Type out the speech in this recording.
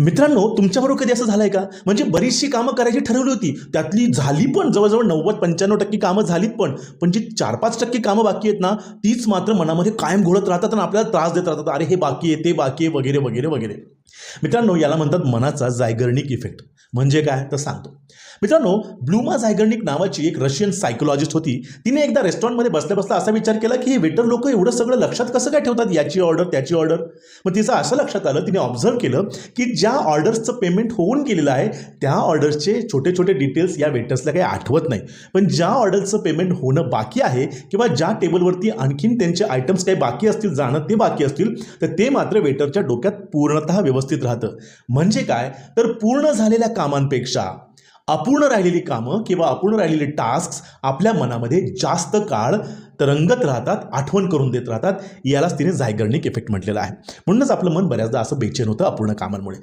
मित्रांनो, तुमच्याबरोबर कधी असं झालंय का? म्हणजे बरीचशी कामं करायची ठरवली होती, त्यातली झाली पण जवळ-जवळ 90-95% कामं झालीत पण जी 4-5% कामं बाकी आहेत ना, तीच मात्र मनामध्ये कायम घोळत राहतात आणि आपल्याला त्रास देत राहतात. अरे, हे बाकी आहे, ते बाकी आहे, वगैरे, वगैरे, वगैरे. मित्रांनो, याला म्हणतात मनाचा झायगर्निक इफेक्ट. म्हणजे काय? तर सांगतो. मित्रांनो, ब्लूमा झायगर्निक नावाची एक रशियन सायकोलॉजिस्ट होती. तिने एकदा रेस्टॉरंटमध्ये बसल्या-बसल्या असा विचार केला, की हे वेटर लोकं एवढं सगळं लक्षात कसं काय ठेवतात? याची ऑर्डर, त्याची ऑर्डर. मग तिचं असं लक्षात आलं, तिने ऑब्झर्व्ह केलं, की ज्या ऑर्डर्सचं पेमेंट होऊन गेलेलं आहे, त्या ऑर्डर्सचे छोटे-छोटे डिटेल्स या वेटर्सला काही आठवत नाही. पण ज्या ऑर्डरचं पेमेंट होणं बाकी आहे किंवा ज्या टेबलवरती आणखीन त्यांचे आयटम्स काही बाकी असतील, जाणं ते बाकी असतील, तर ते मात्र वेटरच्या डोक्यात पूर्णतः व्यवस्थित राहतं. म्हणजे काय? तर पूर्ण झालेल्या कामांपेक्षा अपूर्ण राहिलेली कामं किंवा अपूर्ण राहिलेले टास्क आपल्या मनामध्ये जास्त काळ तरंगत राहतात, आठवण करून देत राहतात. यालाच तिने झायगर्निक इफेक्ट म्हटलेलं आहे. म्हणूनच आपलं मन बऱ्याचदा असं बेचैन होतं अपूर्ण कामांमुळे.